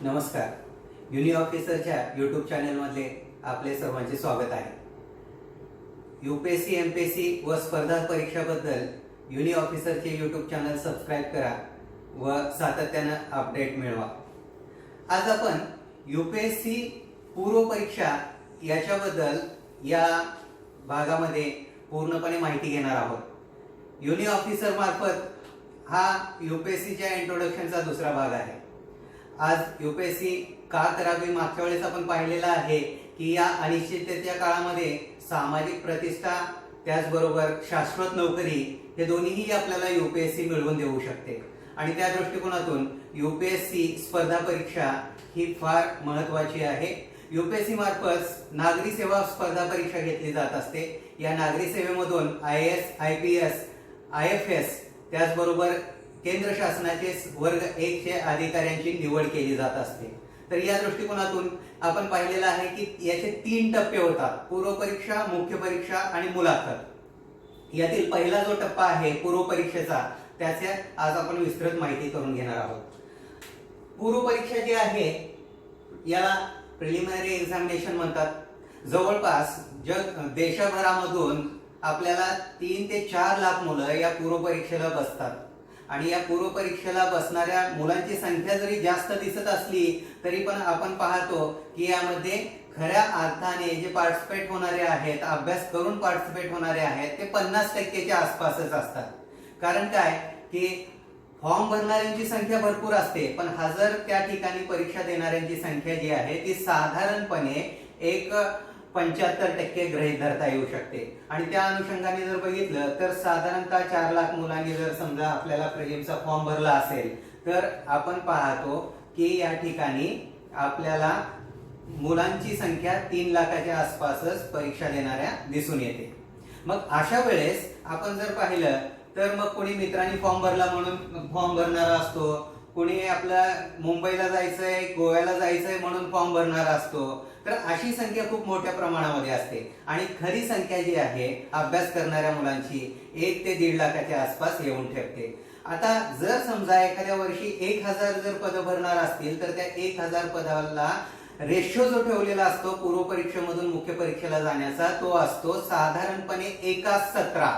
नमस्कार. युनि ऑफिसरच्या यूट्यूब चॅनलमध्ये आपले सर्वांचे स्वागत आहे. यूपीएससी एमपीएससी व स्पर्धा परीक्षाबद्दल युनि ऑफिसरचे यूट्यूब चॅनल सबस्क्राईब करा व सातत्याने अपडेट मिळवा. आज आपण यूपीएससी पूर्व परीक्षा याच्याबद्दल या भागामध्ये पूर्णपणे माहिती घेणार आहोत. युनि ऑफिसर मार्फत हा यूपीएससीच्या इंट्रोडक्शनचा दुसरा भाग आहे. आज यूपीएससी का करावी, मागच्या वेळेस आपण पाहिलेलं आहे की या अनिश्चिततेच्या काळामध्ये सामाजिक प्रतिष्ठा त्याचबरोबर शाश्वत नोकरी हे दोन्हीही आपल्याला यूपीएससी मिळवून देऊ शकते आणि त्या दृष्टिकोनातून यूपीएससी स्पर्धा परीक्षा ही फार महत्त्वाची आहे. यूपीएससी मार्फत नागरी सेवा स्पर्धा परीक्षा घेतली जात असते. या नागरी सेवेमधून IAS, IPS, IFS त्याचबरोबर केंद्र शासनाचे वर्ग 1 चे अधिकाऱ्यांची निवड केली जात असते. तर या दृष्टिकोनातून आपण पाहिलेलं आहे की याचे 3 टप्पे होतात: पूर्व परीक्षा, मुख्य परीक्षा आणि मुलाखत. यातील पहिला जो टप्पा आहे पूर्व परीक्षेचा, त्याची आज आपण विस्तृत माहिती करून घेणार आहोत. पूर्व परीक्षा जी आहे याला प्रिलिमिनरी एक्झामिनेशन म्हणतात. जवळपास देशभरामधून आपल्याला 3 ते 4 लाख मुलं या पूर्व परीक्षेला बसतात आणि या पूर्व परीक्षेला बसणाऱ्या मुलांची संख्या जरी जास्त दिसत असली तरी पण आपण पाहतो की यामध्ये खऱ्या अर्थाने जे पार्टिसिपेट होणारे आहेत, अभ्यास करून पार्टिसिपेट होणारे आहेत, ते 50% आसपासच असतात. कारण काय की फॉर्म भरणाऱ्यांची संख्या भरपूर असते, पण हजर त्या ठिकाणी परीक्षा देणाऱ्यांची संख्या जी आहे ती साधारणपणे एक 75% गृहीत धरता येऊ शकते. आणि त्या अनुषंगाने जर बघितलं तर साधारणतः 4 लाख मुलांनी जर समजा आपल्याला प्रिलिमचा फॉर्म भरला असेल तर आपण पाहतो की या ठिकाणी आपल्याला मुलांची संख्या 3 लाखाच्या आसपासच परीक्षा देणाऱ्या दिसून येते. मग अशा वेळेस आपण जर पाहिलं तर मग कोणी मित्रांनी फॉर्म भरला म्हणून फॉर्म भरणारा असतो, कोणी आपला मुंबईला जायचंय, गोव्याला जायचंय म्हणून फॉर्म भरणारा असतो. तर अशी संख्या खूप मोठ्या प्रमाणामध्ये असते आणि खरी संख्या जी आहे अभ्यास करणाऱ्या मुलांची 1 ते 1.5 लाखाच्या आसपास येऊन ठेपते. आता जर समजा एखाद्या वर्षी 1000 जर पद भरणार असतील तर त्या 1000 पदाला रेशो जो ठेवलेला असतो पूर्व परीक्षेमधून मुख्य परीक्षेला जाण्याचा, तो असतो साधारणपणे 1:17.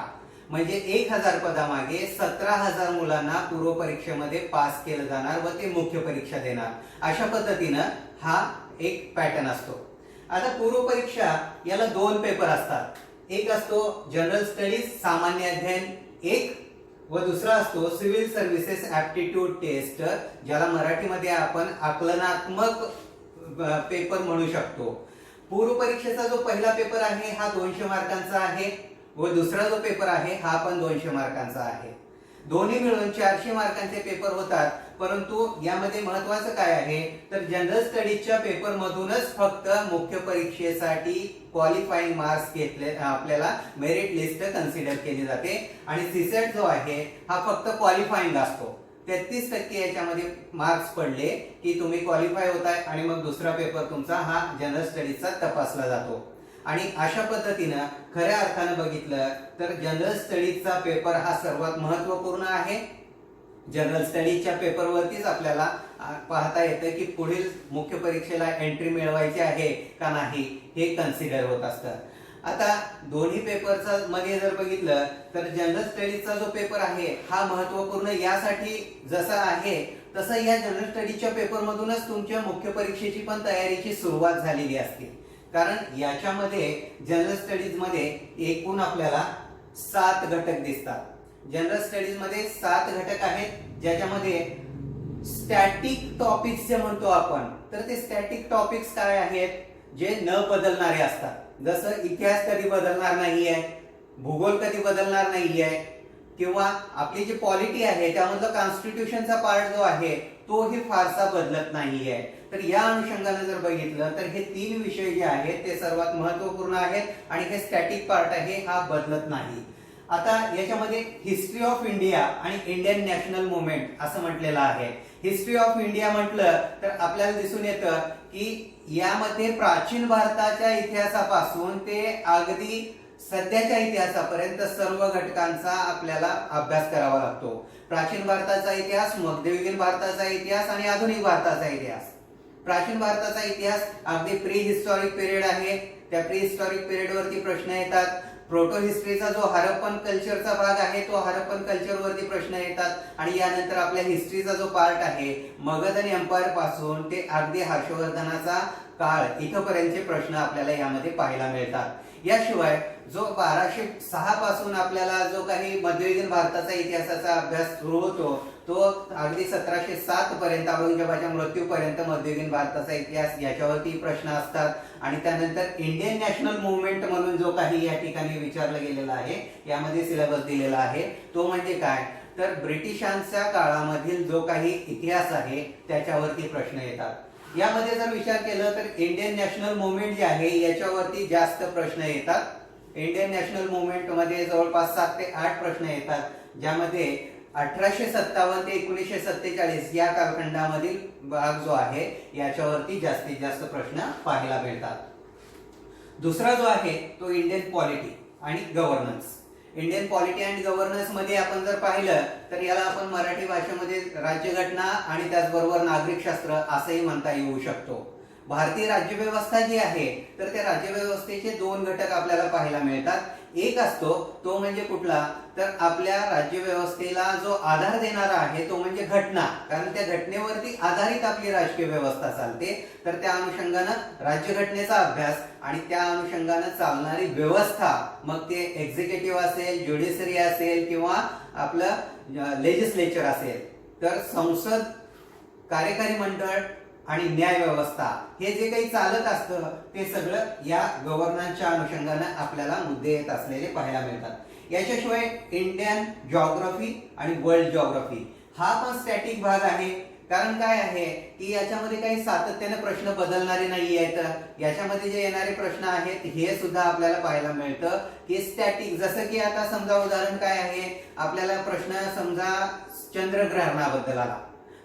म्हणजे 1000 पदामागे 17,000 मुलांना पूर्व परीक्षेमध्ये पास केलं जाणार व ते मुख्य परीक्षा देणार. अशा पद्धतीनं हा एक पॅटर्न असतो. आता पूर्व परीक्षा याला 2 पेपर असतात. एक असतो जनरल स्टडीज सामान्य अध्ययन 1 व दुसरा असतो सिव्हिल सर्व्हिसेस ऍप्टिट्यूड टेस्ट, ज्याला मराठीमध्ये आपण आकलनात्मक पेपर म्हणू शकतो. पूर्व परीक्षेचा जो पहिला पेपर आहे हा 200 मार्कांचा आहे व दुसरा जो पेपर आहे हा पण 200 मार्कांचा आहे. दोन्ही मिळून 400 मार्कांचे पेपर होतात. परंतु यामध्ये महत्त्वाचं काय आहे तर जनरल स्टडीजच्या पेपर मधूनच फक्त मुख्य परीक्षेसाठी क्वालिफाईंग मार्क्स घेतले, आपल्याला मेरिट लिस्ट कन्सिडर केली जाते आणि सीसेट जो आहे हा फक्त क्वालिफाईंग असतो. 33% याच्यामध्ये मार्क्स पडले की तुम्ही क्वालिफाय होताय आणि मग दुसरा पेपर तुमचा हा जनरल स्टडीजचा तपासला जातो. आणि अशा पद्धतीनं खऱ्या अर्थानं बघितलं तर जनरल स्टडीजचा पेपर हा सर्वात महत्त्वपूर्ण आहे. जनरल स्टडीजच्या पेपरवरतीच आपल्याला पाहता येतं की पुढील मुख्य परीक्षेला एंट्री मिळवायची आहे का नाही हे कन्सिडर होत असतं. आता दोन्ही पेपरचा मध्ये जर बघितलं तर जनरल स्टडीजचा जो पेपर आहे हा महत्त्वपूर्ण यासाठी जसा आहे तसं या जनरल स्टडीजच्या पेपरमधूनच तुमच्या मुख्य परीक्षेची पण तयारीची सुरुवात झालेली असते. कारण याच्यामध्ये जनरल स्टडीज मध्ये एकूण आपल्याला 7 घटक दिसतात. जनरल स्टडीज मध्ये 7 घटक आहेत, ज्याच्यामध्ये स्टॅटिक टॉपिक्स जे म्हणतो आपण, तर ते स्टॅटिक टॉपिक्स काय आहेत जे न बदलणारे असतात. जसं इतिहास कधी बदलणार नाहीये, भूगोल कधी बदलणार नाहीये, किंवा आपली जी पॉलिटी आहे त्यामधला कॉन्स्टिट्यूशनचा पार्ट जो आहे तोही फारसा बदलत नाहीये. तर या अनुषंगाने जर बघितलं तर हे 3 विषय जे आहेत ते सर्वात महत्त्वपूर्ण आहेत आणि हे स्टॅटिक पार्ट आहे हा बदलत नाही. आता याच्यामध्ये हिस्ट्री ऑफ इंडिया आणि इंडियन नॅशनल मुवमेंट असं म्हटलेलं आहे. हिस्ट्री ऑफ इंडिया म्हटलं तर आपल्याला दिसून येतं की यामध्ये प्राचीन भारताच्या इतिहासापासून ते अगदी सध्याच्या इतिहासापर्यंत सर्व घटकांचा आपल्याला अभ्यास करावा लागतो. प्राचीन भारताचा इतिहास, मध्ययुगीन भारताचा इतिहास आणि आधुनिक भारताचा इतिहास प्राचीन भारताचा इतिहास अगदी प्री हिस्टॉरिक पिरियड आहे, त्या प्री हिस्टॉरिक पिरियड वरती प्रश्न येतात. प्रोटो हिस्ट्रीचा जो हरप्पन कल्चरचा भाग आहे तो हरप्पन कल्चर वरती प्रश्न येतात. आणि यानंतर आपल्या हिस्ट्रीचा जो पार्ट आहे मगध एम्पायर पासून ते अगदी हर्षवर्धनाचा काळ इथपर्यंतचे प्रश्न आपल्याला यामध्ये पाहायला मिळतात. याशिवाय जो 1206 पासून आपल्याला जो काही मध्ययुगीन भारताचा इतिहासाचा अभ्यास सुरू होतो तो अगदी 1707 पर्यंत औरंगजेबाच्या मृत्यूपर्यंत मध्ययुगीन भारताचा इतिहास याच्यावरती प्रश्न असतात. आणि त्यानंतर इंडियन नॅशनल मुवमेंट म्हणून जो काही या ठिकाणी विचारलं गेलेला आहे यामध्ये सिलेबस दिलेला आहे तो म्हणजे काय तर ब्रिटिशांच्या काळामधील जो काही इतिहास आहे त्याच्यावरती प्रश्न येतात. यामध्ये जर विचार केला तर इंडियन नॅशनल मुवमेंट जे आहे याच्यावरती जास्त प्रश्न येतात. इंडियन नॅशनल मुवमेंट मध्ये जवळपास 7 ते 8 प्रश्न येतात, ज्यामध्ये 1857 ते 1947 या कालखंडामधील भाग जो आहे याच्यावरती जास्तीत जास्त प्रश्न पाहायला मिळतात. दुसरा जो आहे तो इंडियन पॉलिटी आणि गव्हर्नन्स. इंडियन पॉलिटी आणि गव्हर्नन्स मध्ये आपण जर पाहिलं तर याला आपण मराठी भाषेमध्ये राज्यघटना आणि त्याचबरोबर नागरिकशास्त्र असंही म्हणता येऊ शकतो. भारतीय राज्यव्यवस्था जी आहे तर त्या राज्यव्यवस्थेचे 2 घटक आपल्याला पाहायला मिळतात. एक असतो तो म्हणजे कुठला तर आपल्या राज्यव्यवस्थेला जो आधार देणारा आहे तो म्हणजे घटना, कारण त्या घटनेवरती आधारित आपली राजकीय व्यवस्था चालते. तर त्या अनुषंगानं राज्यघटनेचा अभ्यास आणि त्या अनुषंगानं चालणारी व्यवस्था, मग ते एक्झिक्युटिव्ह असेल, ज्युडिशरी असेल किंवा आपलं लेजिस्लेचर असेल, तर संसद, कार्यकारी मंडळ आणि न्याय व्यवस्था हे जे काही चालत असतं ते सगळं या गव्हर्नन्सच्या अनुषंगाने आपल्याला मुद्दे येत असलेले पाहायला मिळतात. याच्याशिवाय इंडियन जॉग्राफी आणि वर्ल्ड जॉग्राफी हा पण स्टॅटिक भाग आहे. कारण काय आहे की याच्यामध्ये काही सातत्याने प्रश्न बदलणारे नाही आहेत. याच्यामध्ये जे येणारे प्रश्न आहेत हे सुद्धा आपल्याला पाहायला मिळतं की स्टॅटिक. जसं की आता समजा उदाहरण काय आहे, आपल्याला प्रश्न समजा चंद्रग्रहणाबद्दल आला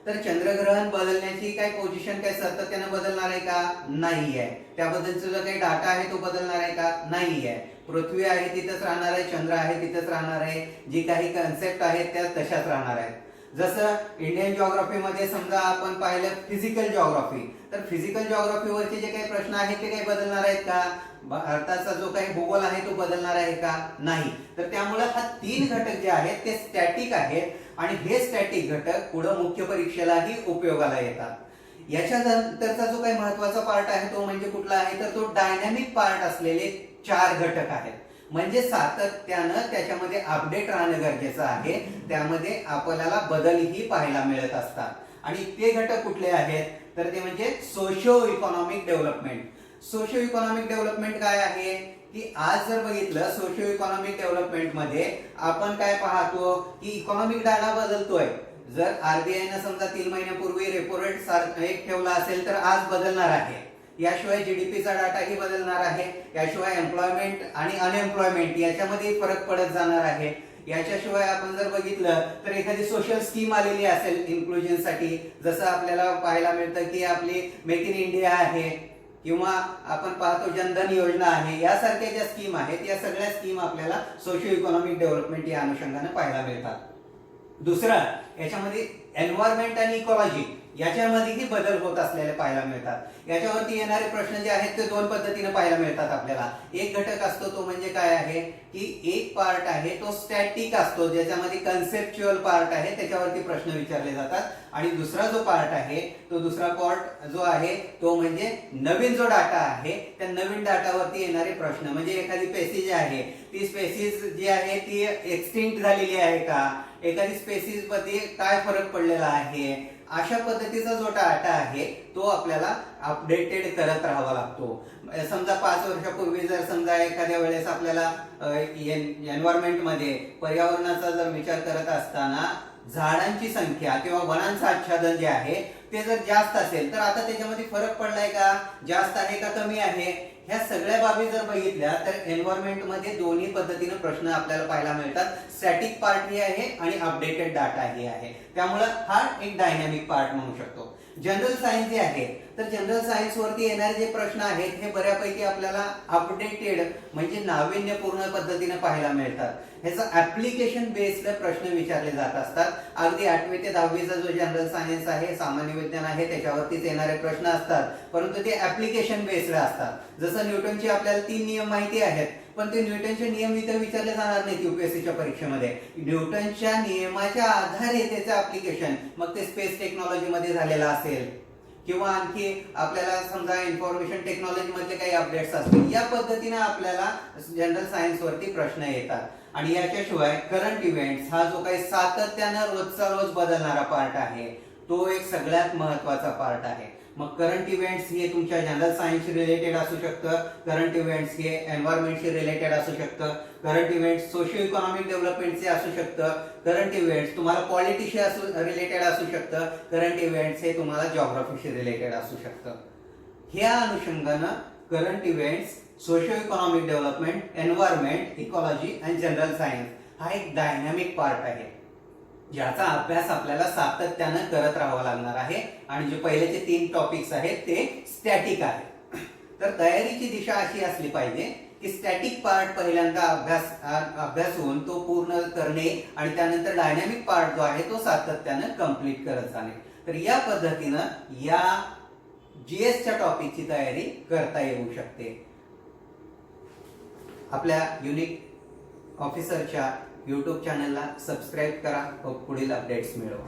तर चंद्रग्रहण बदलण्याची काय पोझिशन काय सातत्याने बदलणार आहे का? नाही आहे. त्याबद्दलचा जो काही डाटा आहे तो बदलणार आहे का? नाही आहे. पृथ्वी आहे तिथंच राहणार आहे, चंद्र आहे तिथंच राहणार आहे, जी काही कन्सेप्ट आहेत त्या तशाच राहणार आहेत. जसं इंडियन जॉग्राफी मध्ये समजा आपण पाहिलं फिजिकल जॉग्राफी, तर फिजिकल जॉग्राफीवरचे जे काही प्रश्न आहेत ते काही बदलणार आहेत का? भारताचा जो काही भूगोल आहे तो बदलणार आहे का? नाही. तर त्यामुळे हा 3 घटक जे आहेत ते स्टॅटिक आहेत आणि हे स्टॅटिक घटक पुढे मुख्य परीक्षेलाही उपयोगाला येतात. याच्यानंतरचा जो काही महत्वाचा पार्ट आहे तो म्हणजे कुठला आहे तर तो डायनॅमिक पार्ट असलेले 4 घटक आहेत. म्हणजे सातत्यानं त्याच्यामध्ये अपडेट राहणं गरजेचं आहे. त्यामध्ये आपल्याला बदलही पाहायला मिळत असतात. आणि ते घटक कुठले आहेत तर ते म्हणजे socio economic development. Socio economic development काय आहे की आज जर बघितलं सोशिओ इकॉनॉमिक डेव्हलपमेंट मध्ये आपण काय पाहतो की इकॉनॉमिक डाटा बदलतोय. जर आरबीआयनं समजा 3 महिन्यापूर्वी रेपो रेट एक ठेवला असेल तर आज बदलणार आहे. याशिवाय जीडीपीचा डाटाही बदलणार आहे. याशिवाय एम्प्लॉयमेंट आणि अनएम्प्लॉयमेंट याच्यामध्ये फरक पडत जाणार आहे. याच्याशिवाय आपण जर बघितलं तर एखादी सोशल स्कीम आलेली असेल इन्क्लुजनसाठी, जसं आपल्याला पाहायला मिळतं की आपली मेक इन इंडिया आहे किंवा आपण पाहतो जनधन योजना आहे, यासारख्या ज्या स्कीम आहेत या सगळ्या स्कीम आपल्याला सोशिओ इकॉनॉमिक डेव्हलपमेंट या अनुषंगाने पाहायला मिळतात. दुसरं याच्यामध्ये एन्व्हायरमेंट आणि इकॉलॉजी याच्यामध्येही बदल होत असलेले पाहायला मिळतात. याच्यावरती येणारे प्रश्न जे आहेत ते 2 पद्धतीने पाहायला मिळतात आपल्याला. एक घटक असतो तो म्हणजे काय आहे की एक पार्ट आहे तो स्टॅटिक असतो, ज्याच्यामध्ये कन्सेप्च्युअल पार्ट आहे त्याच्यावरती प्रश्न विचारले जातात. आणि दुसरा जो पार्ट आहे तो दुसरा पार्ट जो आहे तो म्हणजे नवीन जो डाटा आहे त्या नवीन डाटावरती येणारे प्रश्न. म्हणजे एखादी स्पेसीज आहे ती स्पेसीज जी आहे ती एक्सटिंक्ट झालेली आहे का, एखादी स्पेसीज मध्ये काय फरक पडलेला आहे, अशा पद्धतीचा जो डाटा आहे तो आपल्याला अपडेटेड करत राहावा लागतो. समजा 5 वर्षापूर्वी जर समजा एखाद्या वेळेस आपल्याला एन्व्हायरमेंट मध्ये पर्यावरणाचा जर विचार करत असताना झाडांची संख्या किंवा वनांचं आच्छादन जे आहे ते जर जास्त असेल तर आता त्याच्यामध्ये फरक पडलाय का, जास्त आहे का कमी आहे, ह्या सगळ्या बाबी जर बघितल्या तर एन्व्हायरमेंट मध्ये दोन्ही पद्धतीने प्रश्न आपल्याला पाहायला मिळतात. स्टॅटिक पार्ट ही आहे आणि अपडेटेड डाटा ही आहे. त्यामुळे हा एक डायनॅमिक पार्ट म्हणू शकतो. जनरल सायन्स जे आहे तर जनरल सायन्स वरती येणारे जे प्रश्न आहेत हे बऱ्यापैकी आपल्याला अपडेटेड म्हणजे नाविन्यपूर्ण पद्धतीने पाहायला मिळतात. ह्याचा ऍप्लिकेशन बेस्ड प्रश्न विचारले जात असतात. अगदी 8वी ते 10वीचा जो जनरल सायन्स आहे, सामान्य विज्ञान आहे त्याच्यावरतीच येणारे प्रश्न असतात, परंतु ते ऍप्लिकेशन बेस्ड असतात. जसं न्यूटनचे आपल्याला 3 नियम माहिती आहेत, पण ते न्यूटनचे नियम इथं विचारले जाणार नाहीत यूपीएससीच्या परीक्षेमध्ये. न्यूटनच्या नियमाच्या आधारे त्याचं ऍप्लिकेशन मग ते स्पेस टेक्नॉलॉजीमध्ये झालेलं असेल किंवा आणखी आपल्याला समजा इन्फॉर्मेशन टेक्नॉलॉजी मधले काही अपडेट्स असतील, या पद्धतीने आपल्याला जनरल सायन्स वरती प्रश्न येतात. आणि याच्याशिवाय करंट इव्हेंट्स हा जो काही सातत्यानं रोजचा रोज बदलणारा पार्ट आहे, तो एक सगळ्यात महत्वाचा पार्ट आहे. मग करंट इव्हेंट्स हे तुमच्या जनरल सायन्सशी रिलेटेड असू शकतं, करंट इव्हेंट्स हे एन्व्हायरमेंटशी रिलेटेड असू शकतं, करंट इव्हेंट्स सोशिओ इकॉनॉमिक डेव्हलपमेंटचे असू शकतं, करंट इव्हेंट्स तुम्हाला पॉलिटिशी रिलेटेड असू शकतं, करंट इव्हेंट्स हे तुम्हाला जॉग्राफीशी रिलेटेड असू शकतं. ह्या अनुषंगानं current events, socio economic development, environment, ecology आणि जनरल सायन्स हा एक डायनॅमिक पार्ट आहे, ज्याचा अभ्यास आपल्याला सातत्यानं करत राहावा लागणार आहे. आणि जे पहिलेचे 3 टॉपिक्स आहेत ते स्टॅटिक आहेत. तर तयारीची दिशा अशी असली पाहिजे की स्टॅटिक पार्ट पहिल्यांदा अभ्यासून तो पूर्ण करणे आणि त्यानंतर डायनॅमिक पार्ट जो आहे तो सातत्यानं कंप्लीट करत जाणे. तर या पद्धतीनं या जीएसच्या टॉपिकची तयारी करता येऊ शकते. आपल्या युनिक ऑफिसरच्या YouTube चॅनलला सबस्क्राईब करा व पुढील अपडेट्स मिळवा.